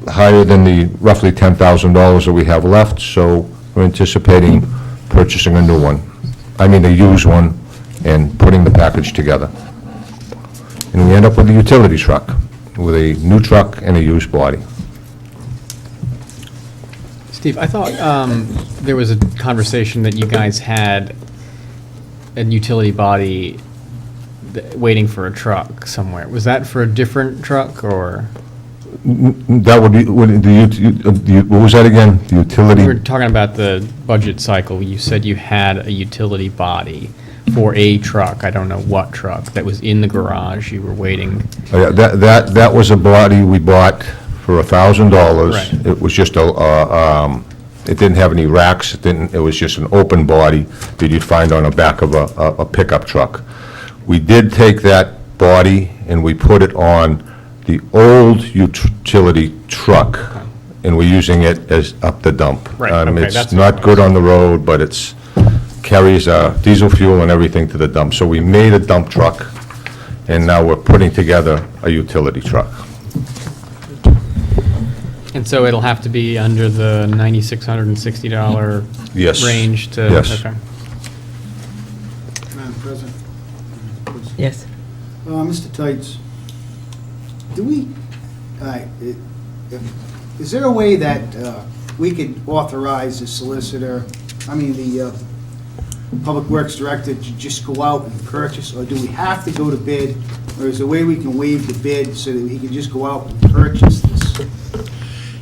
higher than the roughly $10,000 that we have left. So we're anticipating purchasing a new one. I mean, a used one, and putting the package together. And we end up with a utility truck, with a new truck and a used body. Steve, I thought there was a conversation that you guys had a utility body waiting for a truck somewhere. Was that for a different truck, or? That would be, what was that again? The utility? We were talking about the budget cycle. You said you had a utility body for a truck, I don't know what truck, that was in the garage, you were waiting. Oh, yeah, that was a body we bought for $1,000. Right. It was just it didn't have any racks, it was just an open body that you'd find on the back of a pickup truck. We did take that body and we put it on the old utility truck, and we're using it as up the dump. Right, okay, It's that's not what it good was. on the road, but it's carries diesel fuel and everything to the dump. So we made a dump truck, and now we're putting together a utility truck. And so it'll have to be under the $9,660 Yes. range to? Yes. Okay. Madam President? Yes. Mr. Tights, do we, is there a way that we could authorize the solicitor, the Public Works Director, to just go out and purchase, or do we have to go to bid? Or is there a way we can waive the bid so that he can just go out and purchase this?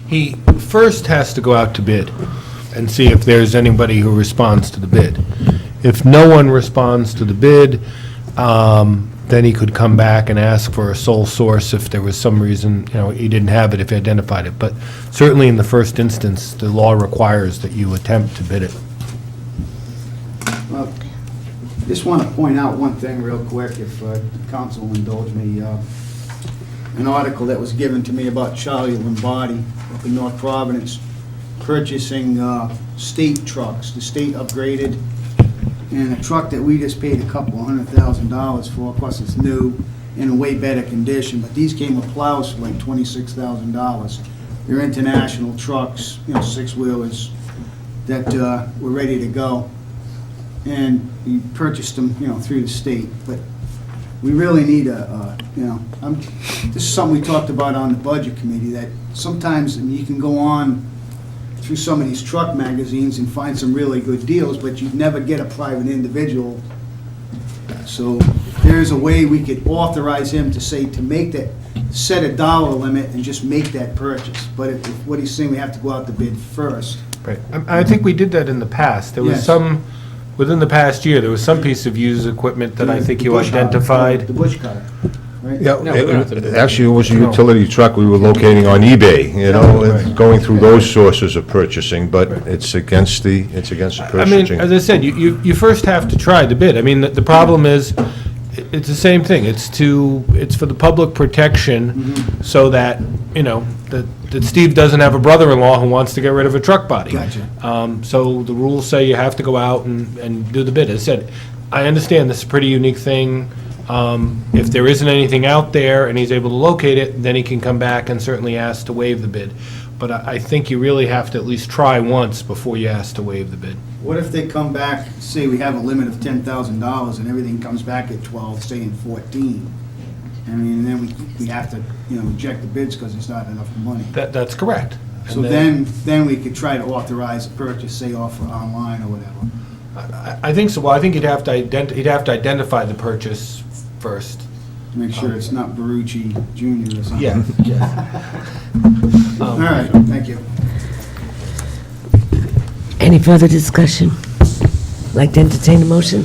He first has to go out to bid and see if there's anybody who responds to the bid. If no one responds to the bid, then he could come back and ask for a sole source if there was some reason, he didn't have it, if he identified it. But certainly in the first instance, the law requires that you attempt to bid it. Well, just want to point out one thing real quick, if council will indulge me. An article that was given to me about Charlie Lombardi up in North Providence purchasing state trucks. The state upgraded, and a truck that we just paid a couple $100,000 for. Of course, it's new in a way better condition, but these came with plows for like $26,000. They're international trucks, six-wheelers that were ready to go. And we purchased them, through the state. But we really need this is something we talked about on the Budget Committee, that sometimes you can go on through some of these truck magazines and find some really good deals, but you'd never get a private individual. So if there's a way we could authorize him to say, to make that, set a dollar limit and just make that purchase. But if what he's saying, we have to go out to bid first. Right. I think we did that in the past. There was Yes. some, within the past year, there was some piece of used equipment that I think The you bush cutter, identified. The bush cutter, right? Yeah, No, we don't have to- actually, it was a utility truck we were locating on eBay, Right. going through those sources of purchasing, but it's against the I mean, purchasing. as I said, you first have to try the bid. I mean, the problem is, it's the same thing. It's for the public protection, so that, that Steve doesn't have a brother-in-law who wants to get rid of a truck body. Gotcha. So the rules say you have to go out and do the bid. As I said, I understand this is a pretty unique thing. If there isn't anything out there and he's able to locate it, then he can come back and certainly ask to waive the bid. but I think you really have to at least try once before you ask to waive the bid. What if they come back, say we have a limit of $10,000 and everything comes back at 12, say in 14? I mean, then we have to, reject the bids because there's not enough money. That's correct. And So then we could try to authorize a purchase, say off online or whatever, I think so. Well, I think he'd have to identify the purchase first. to make sure it's not Barucci Jr. or something. Yeah. All right, thank you. Any further discussion? Like to entertain a motion?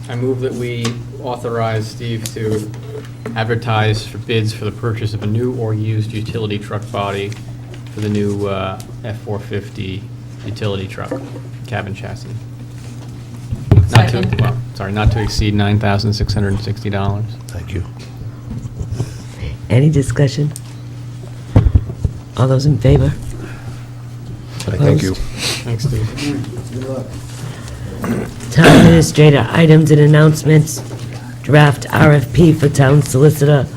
I move that we authorize Steve to advertise for bids for the purchase of a new or used utility truck body for the new F-450 utility truck, cabin chassis. Second. Not to exceed $9,660. Thank you. Any discussion? All those in favor? Thank you. Opposed? Thanks, Steve. Good luck. Town administrator, items and announcements, draft RFP for town solicitor,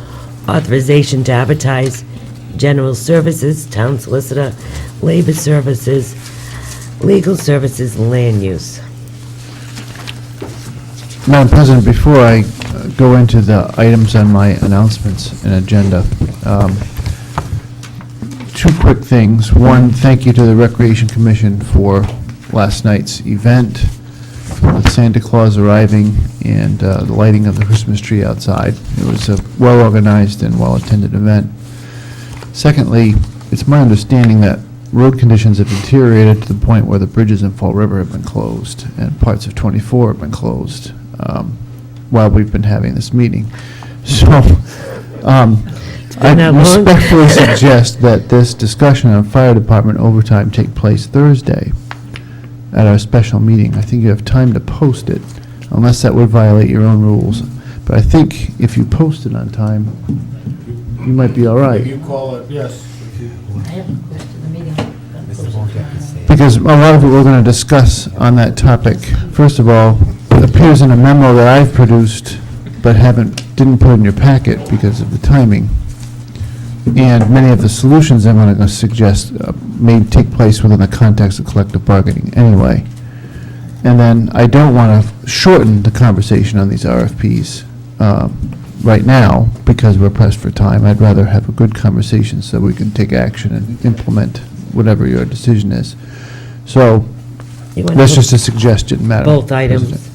authorization to advertise, general services, town solicitor, labor services, legal services, and land use. Madam President, before I go into the items on my announcements and agenda, two quick things. One, thank you to the Recreation Commission for last night's event, with Santa Claus arriving and the lighting of the Christmas tree outside. It was a well-organized and well-attended event. Secondly, it's my understanding that road conditions have deteriorated to the point where the bridges in Fall River have been closed and parts of 24 have been closed while we've been having this meeting. So I not long. respectfully suggest that this discussion on fire department overtime take place Thursday at our special meeting. I think you have time to post it, unless that would violate your own rules. But I think if you post it on time, you might be all right. If you call it, yes. I haven't posted the meeting. Because a lot of what we're going to discuss on that topic, first of all, appears in a memo that I've produced, but didn't put in your packet because of the timing. And many of the solutions I'm going to suggest may take place within the context of collective bargaining anyway. And then I don't want to shorten the conversation on these RFPs right now because we're pressed for time. I'd rather have a good conversation so we can take action and implement whatever your decision is. So You want that's to just a suggestion, Madam both items, President. the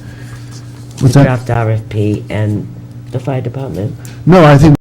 What's that? draft RFP and the fire department? No, I think